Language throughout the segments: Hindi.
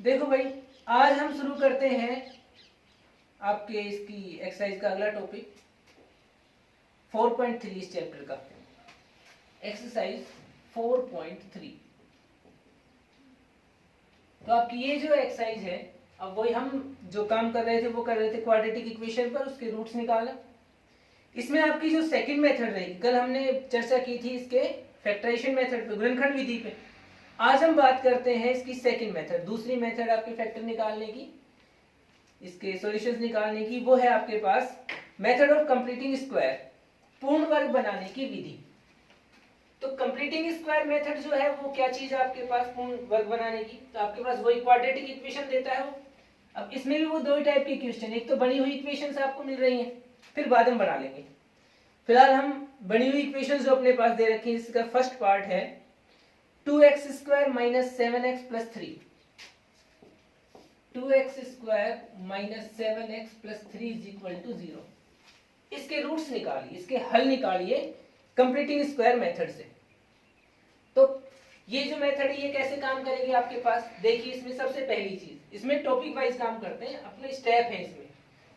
देखो भाई, आज हम शुरू करते हैं आपके इसकी एक्सरसाइज का अगला टॉपिक 4.3 इस चैप्टर का। एक्सरसाइज 4.3। तो आपकी ये जो एक्सरसाइज है, अब वही हम जो काम कर रहे थे वो कर रहे थे क्वाड्रेटिक इक्वेशन पर, उसके रूट्स निकाला। इसमें आपकी जो सेकंड मेथड रहेगी, कल हमने चर्चा की थी इसके फैक्टराइजेशन मेथड पे, गुणनखंड विधि पे। आज हम बात करते हैं इसकी सेकंड मेथड, दूसरी मेथड आपके फैक्टर निकालने की, इसके सॉल्यूशंस निकालने की। वो है आपके पास मेथड ऑफ कंप्लीटिंग स्क्वायर, पूर्ण वर्ग बनाने की विधि। तो कंप्लीटिंग स्क्वायर मेथड जो है वो क्या चीज है आपके पास पूर्ण वर्ग बनाने की? तो आपके पास वही क्वाड्रेटिक इक्वेशन देता है वो। अब इसमें भी वो दो ही टाइप की इक्वेशन, एक तो बनी हुई इक्वेशन आपको मिल रही है, फिर बाद में बना लेंगे। फिलहाल हम बनी हुई इक्वेशन जो अपने पास दे रखी है, इसका फर्स्ट पार्ट है 2x square minus 7x plus 3, 2x square minus 7x plus 3 is equal to 0। इसके रूट्स निकालिए, इसके हल निकालिए कंप्लीटिंग स्क्वायर मेथड से। तो ये जो मेथड है ये कैसे काम करेगी आपके पास? देखिए, इसमें सबसे पहली चीज, इसमें टॉपिक वाइज काम करते हैं, अपने स्टेप है इसमें।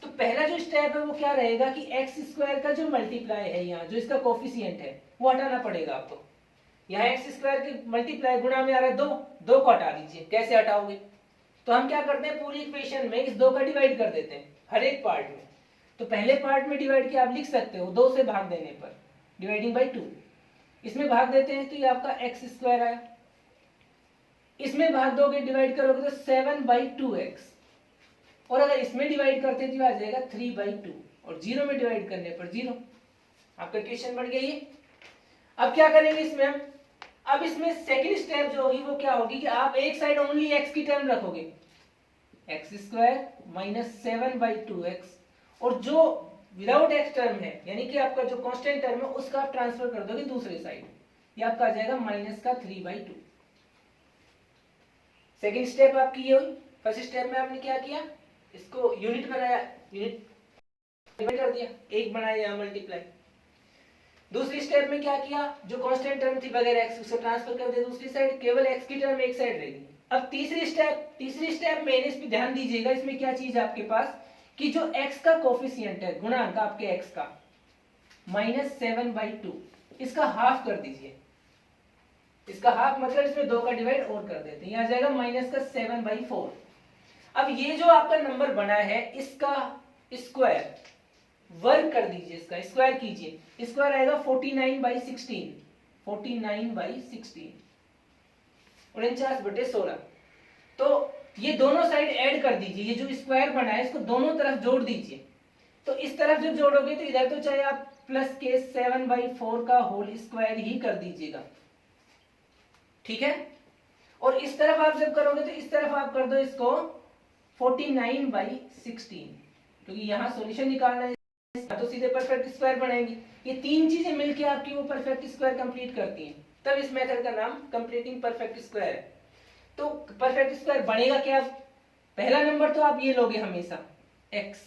तो पहला जो स्टेप है वो क्या रहेगा कि एक्स स्क्वायर का जो मल्टीप्लाई है, यहाँ जो इसका कोफिशिएंट है वो हटाना पड़ेगा आपको। यहाँ एक्स स्क्वायर के मल्टीप्लाई गुणा में आ रहा है 2, 2 को हटा दीजिए। कैसे हटाओगे? तो हम क्या करते हैं, पूरी इक्वेशन में इस 2 का डिवाइड कर देते हैं हर एक पार्ट में। तो पहले पार्ट में डिवाइड किया आप लिख सकते हो 2 से भाग देने पर, डिवाइडिंग बाई 2। इसमें भाग देते हैं तो ये आपका एक्स स्क्वायर आया। इसमें भाग दोगे, डिवाइड करोगे तो 7/2x, और अगर इसमें डिवाइड करते हैं तो आ जाएगा 3/2, और 0 में डिवाइड करने पर 0। आपका इक्वेशन बन गई है। अब क्या करेंगे इसमें हम? अब इसमें सेकंड स्टेप जो होगी वो क्या होगी कि आप एक साइड ओनली x की टर्म रखोगे, एक्स स्क्वायर माइनस 7/2x, और जो विदाउट x टर्म है यानी कि आपका जो कांस्टेंट टर्म है उसका आप ट्रांसफर कर दोगे दूसरे साइड, ये आपका आ जाएगा माइनस का 3/2। सेकंड स्टेप आपकी ये हुई। फर्स्ट स्टेप में आपने क्या किया, इसको यूनिट बनाया, यूनिट डिवाइड कर दिया, एक बनाया यहाँ मल्टीप्लाई। दूसरी स्टेप में क्या किया, जो कांस्टेंट टर्म थी बगैर x उसे ट्रांसफर कर दिया दूसरी साइड, केवल x की टर्म एक साइड रहेगी। अब तीसरी स्टेप में इस पे ध्यान दीजिएगा, इसमें क्या चीज है आपके पास कि जो x का कोफिशिएंट है, गुणांक आपके x का -7/2, इसका हाफ कर दीजिए। इसका हाफ मतलब इसमें 2 का डिवाइड और कर देते हैं, यहां आ जाएगा -7/4। अब ये जो आपका नंबर बना है इसका स्क्वायर वर्ग कर दीजिए, इसका स्क्वायर कीजिए, स्क्वायर आएगा 49/16, 49/16, 49/16। तो ये दोनों साइड ऐड कर दीजिए, ये जो स्क्वायर बना है इसको दोनों तरफ जोड़ दीजिए। तो इस तरफ जब जोड़ोगे तो इधर तो चाहे आप प्लस के 7/4 का होल स्क्वायर ही कर दीजिएगा, ठीक है। और इस तरफ आप जब करोगे तो इस तरफ आप कर दो इसको 49/16, क्योंकि यहां सॉल्यूशन निकालना है तो सीधे परफेक्ट स्क्वायर बनेंगे। ये तीन चीजें मिलके आपकी वो परफेक्ट स्क्वायर कंप्लीट करती हैं, तब इस मेथड का नाम कंप्लीटिंग परफेक्ट स्क्वायर है। तो परफेक्ट स्क्वायर बनेगा क्या? पहला नंबर तो आप ये लोगे हमेशा x,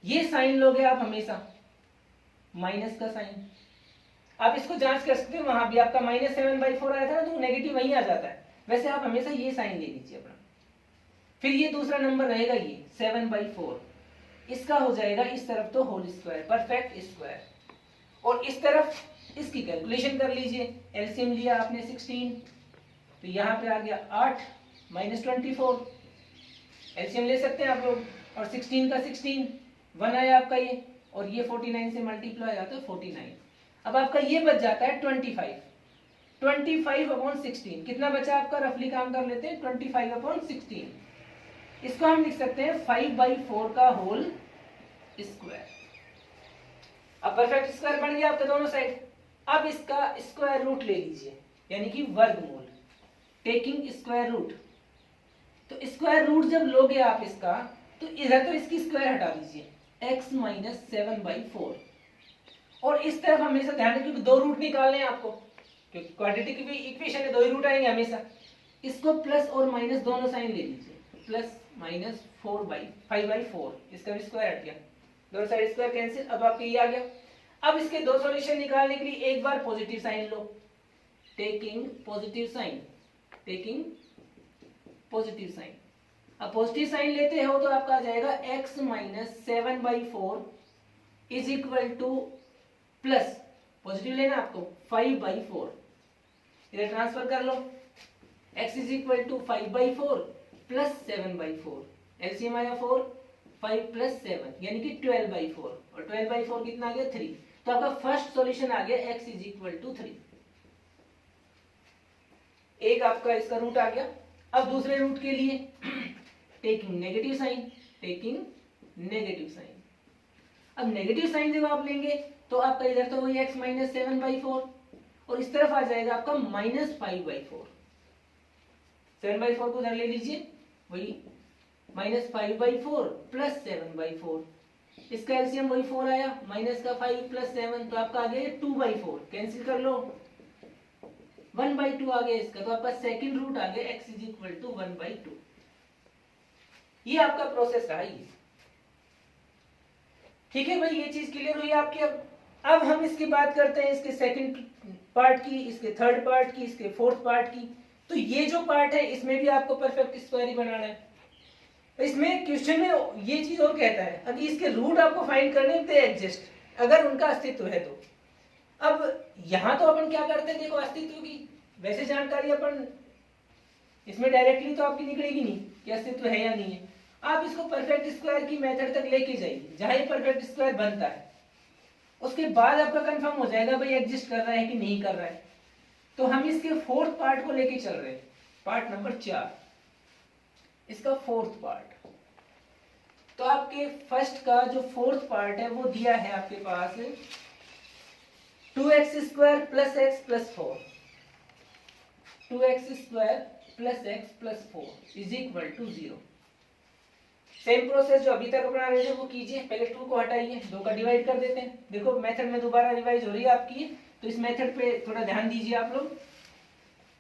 ये साइन लोगे आप हमेशा माइनस का साइन। आप इसको जांच कर सकते हो, वहां भी आपका -7/4 आया था ना, तो नेगेटिव वहीं आ जाता है, वैसे आप हमेशा ये साइन ले लीजिए अपना। फिर ये दूसरा नंबर रहेगा ये 7/4, इसका हो जाएगा इस तरफ तो होल स्क्वायर, परफेक्ट स्क्वायर, और इस तरफ इसकी कैलकुलेशन कर लीजिए। एलसीएम लिया आपने 16, तो यहाँ पे आ गया 8 -24, एलसीएम ले सकते हैं आप लोग, और 16 का 16 1 आया आपका ये, और ये 49 से मल्टीप्लाई आता है 49। अब आपका ये बच जाता है 25, 25/16 कितना बचा आपका, रफली काम कर लेते हैं, 25/16। इसको हम लिख सकते हैं 5/4 का होल स्क्वायर। अब परफेक्ट स्क्वायर बन गया आपका दोनों साइड। अब इसका स्क्वायर रूट ले लीजिए, यानी कि वर्गमूल, टेकिंग स्क्वायर रूट। तो स्क्वायर रूट जब लोगे आप इसका, तो इधर तो इसकी स्क्वायर हटा दीजिए, x -7/4, और इस तरफ हमेशा ध्यान रखिए क्योंकि 2 रूट निकालने हैं आपको, क्योंकि क्वाड्रेटिक इक्वेशन है 2 ही रूट आएंगे हमेशा। इसको प्लस और माइनस दोनों साइन ले लीजिए, प्लस माइनस 5/4, इसका भी स्क्वायर हट गया, दोनों साइड स्क्वायर कैंसिल। अब आपके ये आ गया। अब इसके दो सॉल्यूशन निकालने के लिए एक बार पॉजिटिव साइन लो, taking positive sign, taking positive sign. अब पॉजिटिव साइन लेते हो तो आपका आ जाएगा x minus 7/4 is equal to plus positive लेना आपको 5/4, इधर ट्रांसफर कर लो, x is equal to 5/4 plus 7/4, L C M आया 4, 5 प्लस 7 यानी कि 12/4, और 12/4 कितना आ गया 3। तो आपका फर्स्ट सॉल्यूशन आ गया x इज इक्वल टू 3। एक आपका इसका रूट आ गया। अब दूसरे रूट के लिए taking negative sign, taking negative sign. अब नेगेटिव साइन जब आप लेंगे तो आपका इधर तो वही x माइनस 7/4 और इस तरफ आ जाएगा आपका माइनस 5/4। 7/4 को उधर ले लीजिए, वही माइनस 5/4 प्लस 7/4, इसका एलसीएम वही 4 आया, माइनस का 5 प्लस 7 तो आपका आ गया 2/4, कैंसिल कर लो, 1/2 आ गया इसका, तो आपका सेकंड रूट आ गया x इज इक्वल टू 1/2। ये आपका प्रोसेस रहा ये। ठीक है भाई, ये चीज क्लियर हुई आपकी। अब हम इसकी बात करते हैं इसके सेकंड पार्ट की, इसके थर्ड पार्ट की, इसके फोर्थ पार्ट की। तो ये जो पार्ट है इसमें भी आपको परफेक्ट स्क्वायर ही बनाना है। इसमें क्वेश्चन में ये चीज और कहता है, अभी इसके रूट आपको फाइंड करने थे एग्जिस्ट, अगर उनका अस्तित्व है तो। अब यहां तो अपन क्या करते हैं, देखो अस्तित्व की वैसे जानकारी अपन इसमें डायरेक्टली तो आपकी निकलेगी नहीं कि अस्तित्व है या नहीं है। आप इसको परफेक्ट स्क्वायर की मेथड तक लेके जाइए, जहां ये परफेक्ट स्क्वायर बनता है उसके बाद आपका कंफर्म हो जाएगा भाई एग्जिस्ट कर रहा है कि नहीं कर रहा है। तो हम इसके फोर्थ पार्ट को लेके चल रहे हैं, पार्ट नंबर 4, इसका फोर्थ पार्ट। तो आपके फर्स्ट का जो फोर्थ पार्ट है वो दिया है आपके पास 2x² plus x plus 4, 2x² plus x plus 4 is equal to 0। Same process जो अभी तक अपना रहे थे वो कीजिए, पहले 2 को हटाइए, 2 का डिवाइड कर देते हैं। देखो मेथड में दोबारा रिवाइज हो रही है आपकी, तो इस मेथड पे थोड़ा ध्यान दीजिए आप लोग।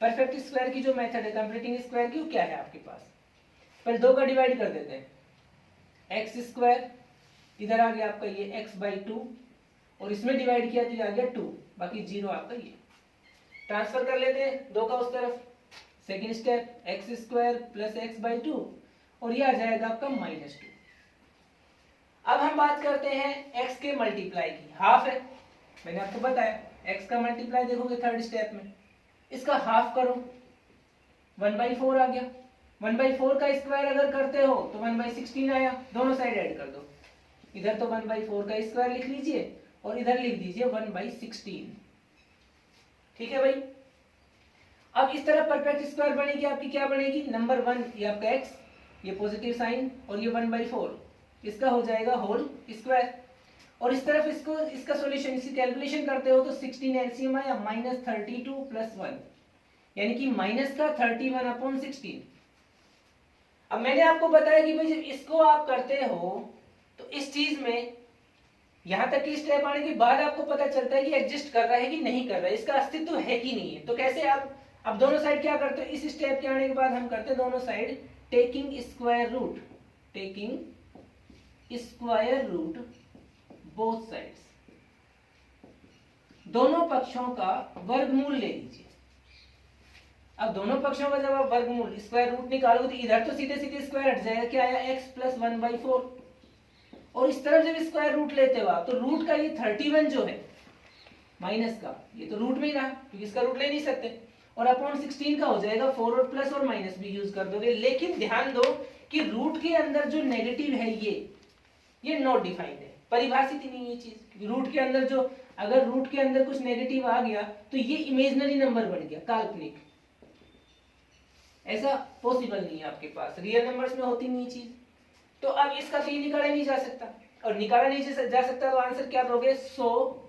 परफेक्ट स्क्वायर की जो मेथड है कंप्लीटिंग स्क्वायर की, वो क्या है आपके पास, पहले 2 का डिवाइड कर देते हैं, x², इधर आ गया आपका ये x/2 और इसमें डिवाइड किया तो ये आ गया 2, बाकी 0 आपका ये। ट्रांसफर कर लेते हैं 2 का उस तरफ, second step x² plus x/2 और ये आ जाएगा आपका -2। अब हम बात करते हैं x के मल्टीप्लाई की, हाफ है, मैंने आपको बताया x का मल्टीप्लाई देखोगे थर्ड स्टेप में, इसका हाफ करो, 1/4 आ गया। 1/4 का स्क्वायर अगर करते हो तो 1/16 आया, दोनों साइड ऐड कर दो, इधर तो 1/4 का स्क्वायर लिख लीजिए और इधर लिख दीजिए 1/16। ठीक है भाई। अब इस तरह परफेक्ट स्क्वायर बनेगी आपकी, क्या बनेगी, नंबर 1 ये आपका x, ये पॉजिटिव साइन और ये 1/4, इसका हो जाएगा होल स्क्वायर। और इस तरफ इसको इसका सॉल्यूशन इसी कैलकुलेशन करते हो तो 16 एलसीएम आया, -32 प्लस 1 यानी कि माइनस का 31/16। अब मैंने आपको बताया कि भाई जब इसको आप करते हो तो इस चीज में यहां तक की स्टेप आने के बाद आपको पता चलता है कि एग्जिस्ट कर रहा है कि नहीं कर रहा है, इसका अस्तित्व है कि नहीं है। तो कैसे आप अब दोनों साइड क्या करते हो, इस स्टेप के आने के बाद हम करते हैं दोनों side taking square root, taking square root both sides, दोनों पक्षों का वर्गमूल ले लीजिए। अब दोनों पक्षों का जब आप वर्गमूल स्क्वायर रूट निकालोगे तो इधर तो सीधे सीधे स्क्वायर हट जाएगा, क्या आया x प्लस 1/4, और इस तरफ जब स्क्वायर रूट लेते हो आप तो रूट का ये 31 जो है माइनस का, ये तो रूट में ही रहा क्योंकि इसका रूट ले नहीं सकते, और अपॉन 16 का हो जाएगा 4 और प्लस और माइनस भी यूज कर दोगे। लेकिन ध्यान दो कि रूट के अंदर जो नेगेटिव है ये नॉट डिफाइंड है, परिभाषित ही नहीं है चीज। रूट के अंदर जो अगर रूट के अंदर कुछ नेगेटिव आ गया तो ये इमेजिनरी नंबर बन गया, काल्पनिक, ऐसा पॉसिबल नहीं है आपके पास, रियल नंबर्स में होती नहीं चीज। तो अब इसका तो ये निकाला नहीं जा सकता, और निकाला नहीं जा सकता तो आंसर क्या दोगे, सो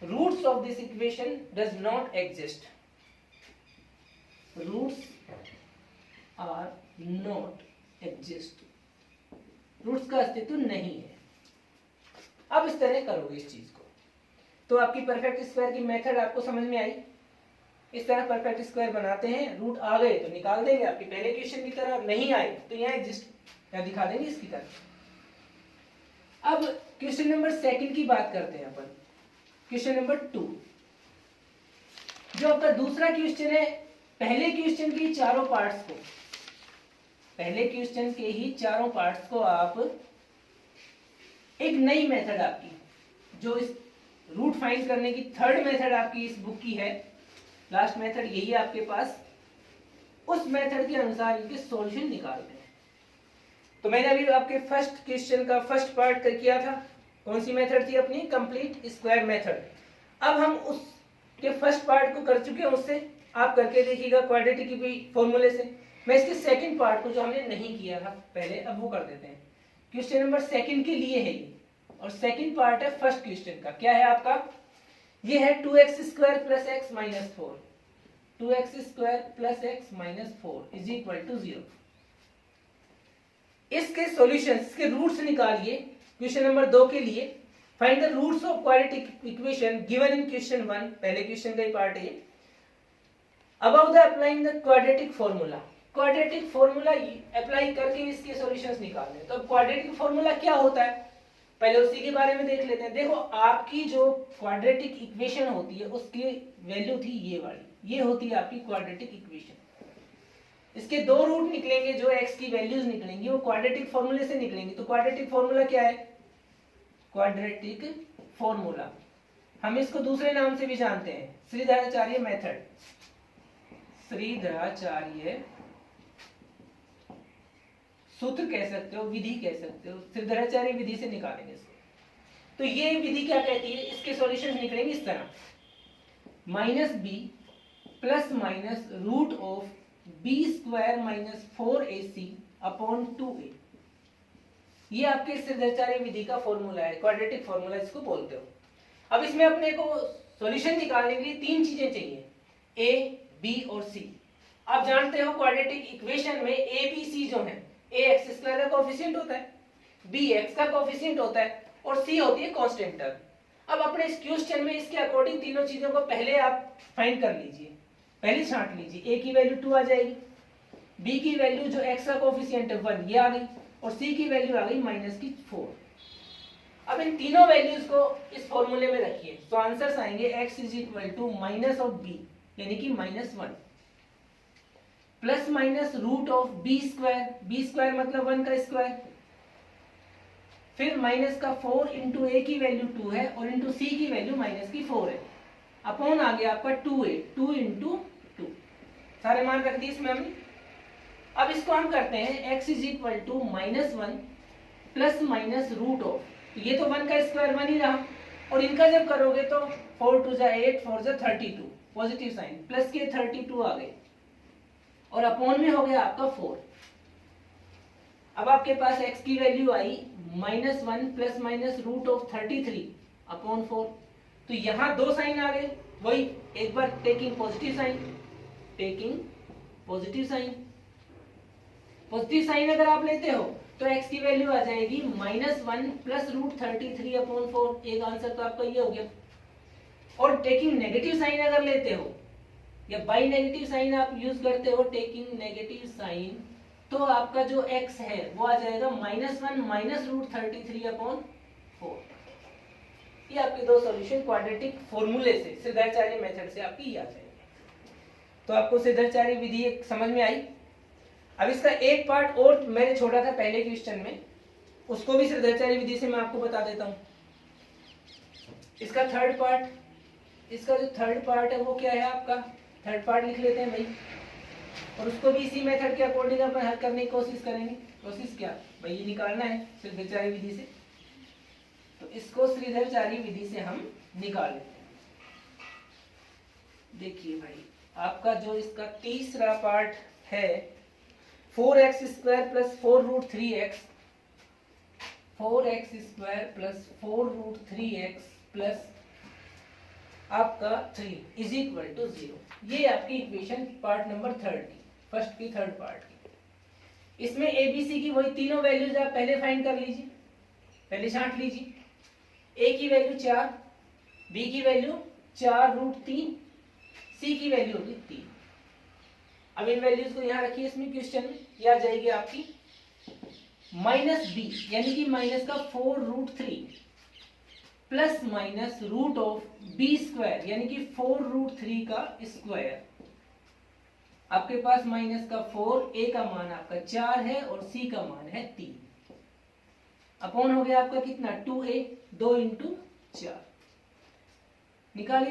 roots of this equation does not exist, roots are not exist, roots का अस्तित्व नहीं है। अब इस तरह करोगे इस चीज को तो आपकी परफेक्ट स्क्वायर की मेथड आपको समझ में आई। इस तरह परफेक्ट स्क्वायर बनाते हैं, रूट आ गए तो निकाल देंगे आपके पहले क्वेश्चन की तरह, नहीं आए तो यहाँ एग्जिस्ट या दिखा देंगे इसकी तरह। अब क्वेश्चन नंबर 2 की बात करते हैं अपन, क्वेश्चन नंबर 2 जो आपका दूसरा क्वेश्चन है पहले क्वेश्चन के चारों पार्ट्स को, पहले क्वेश्चन के ही चारों पार्ट्स को आप एक नई मेथड आपकी, जो इस रूट फाइंड करने की थर्ड मेथड आपकी इस बुक की है, लास्ट मेथड यही है आपके पास, उस मेथड के अनुसार इनके सॉल्यूशन निकालते हैं। तो मैंने अभी आपके फर्स्ट क्वेश्चन का फर्स्ट पार्ट किया था, कौन सी मेथड थी अपनी, कंप्लीट स्क्वायर मेथड। अब हम उसके फर्स्ट पार्ट को कर चुके हैं, उससे आप करके देखिएगा क्वाड्रेटिक फॉर्मूले से। मैं इसके सेकंड पार्ट को जो हमने नहीं किया था पहले, अब वो कर देते हैं। क्वेश्चन नंबर सेकंड के लिए है ये, और सेकंड पार्ट है फर्स्ट क्वेश्चन का। क्या है आपका, ये है 2x² + x - 4, 2x² + x - 4 = 0। इसके सॉल्यूशंस, इसके रूट्स निकालिए। क्वेश्चन नंबर 2 के लिए find the roots of quadratic equation given in question 1, पहले क्वेश्चन का ही पार्ट है। About the applying the quadratic formula, quadratic formula apply करके इसके सॉल्यूशंस निकालने। तो क्वाड्रेटिक फॉर्मूला क्या होता है, पहले उसी के बारे में देख लेते हैं। देखो, आपकी जो क्वाड्रेटिक इक्वेशन होती है उसकी वैल्यू थी ये वाली, ये होती है आपकी क्वाड्रेटिक इक्वेशन। इसके दो रूट निकलेंगे, जो x की वैल्यूज निकलेंगी वो क्वाड्रेटिक फॉर्मूले से निकलेंगी। तो क्वाड्रेटिक फॉर्मूला क्या है, क्वाड्रेटिक फॉर्मूला हम इसको दूसरे नाम से भी जानते हैं, श्रीधराचार्य मेथड, श्रीधराचार्य सूत्र कह सकते हो, विधि कह सकते हो, श्रीधराचार्य विधि से निकालेंगे इसको। तो ये विधि क्या कहती है, इसके सॉल्यूशंस निकलेंगे इस तरह, -b ± √b² - 4ac / 2a। ये आपके श्रीधराचार्य विधि का फॉर्मूला है, क्वाड्रेटिक फॉर्मूला इसको बोलते हो। अब इसमें अपने को सॉल्यूशन निकालने के लिए तीन चीजें चाहिए, a, b और c। आप जानते हो क्वाड्रेटिक इक्वेशन में a, b, c जो है, a x² का कोएफिशिएंट होता है, b x का कोएफिशिएंट होता है, और c होती है कांस्टेंट टर्म। अब अपने इस क्वेश्चन में इसके अकॉर्डिंग तीनों चीजों को पहले आप फाइंड कर लीजिए, पहले छांट लीजिए। a की वैल्यू 2 आ जाएगी, b की वैल्यू जो x का कोएफिशिएंट है 1 ये आ गई, और c की वैल्यू आ गई -4। अब इन तीनों वैल्यूज को इस फॉर्मूले में रखिए, तो आंसर्स आएंगे x - b यानी कि -1 ± √b², मतलब 1 का स्क्वायर, फिर -4 × a की वैल्यू 2 है और × c की वैल्यू -4 है, अपॉन आ गया आपका 2a, 2 × 2, सारे मान रख दिए इसमें हमने। अब इसको हम करते हैं x = -1 ± √, ये तो 1 का स्क्वायर 1 ही रहा, और इनका जब करोगे तो 4 × 2 = 8, 4 × 32, पॉजिटिव साइन, प्लस के 32 आ गए, और अपॉन में हो गया आपका 4। अब आपके पास x की वैल्यू आई -1 ± √33 / 4। तो यहाँ दो साइन आ गए, वही एक बार taking positive sign, taking positive sign, positive sign अगर आप लेते हो तो x की वैल्यू आ जाएगी -1 + √33 / 4। एक आंसर तो आपका ये हो गया। और टेकिंग नेगेटिव साइन अगर लेते हो, या बाई नेगेटिव साइन आप यूज करते हो, टेकिंग नेगेटिव साइन, तो आपका जो x है वो आ जाएगा -1 - √33 / 4। ये आपके दो सॉल्यूशन क्वाड्रेटिक फॉर्मूले से, श्रीधराचार्य मेथड से आपकी आ जाएंगे। तो आपको श्रीधराचार्य विधि एक समझ में आई। अब इसका एक पार्ट और मैंने छोड़ा था पहले क्वेश्चन में, उसको भी श्रीधराचार्य विधि से मैं आपको बता देता हूँ। इसका थर्ड पार्ट, इसका जो थर्ड पार्ट है वो क्या है आपका, थर्ड पार्ट लिख लेते हैं भाई, और उसको भी इसी मेथड के अकॉर्डिंग अपन हल करने की कोशिश करेंगे। कोशिश क्या भाई, ये निकालना है श्रीधराचार्य विधि से, तो इसको श्रीधराचार्य विधि से हम निकाल लेते हैं। देखिए भाई, आपका जो इसका तीसरा पार्ट है 4x² + 4√3x, 4x² + 4√3x plus आपका 3 = 0। ये आपकी इक्वेशन पार्ट नंबर थर्ड की, फर्स्ट की थर्ड पार्ट की। इसमें ए बी सी की वही तीनों वैल्यूज आप पहले फाइंड कर लीजिए, पहले छांट लीजिए। ए की वैल्यू 4, बी की वैल्यू 4√3, सी की वैल्यू होगी 3। अब इन वैल्यूज को यहाँ रखिए इसमें क्वेश्चन में, ये आ जाएगी आपकी -b यानी कि -4√3 प्लस √b² यानी कि 4√3 का स्क्वायर आपके पास माइनस का 4, a का मान आपका 4 है और c का मान है 3, अपॉन हो गया आपका कितना 2a, 2 × 4 निकालिए।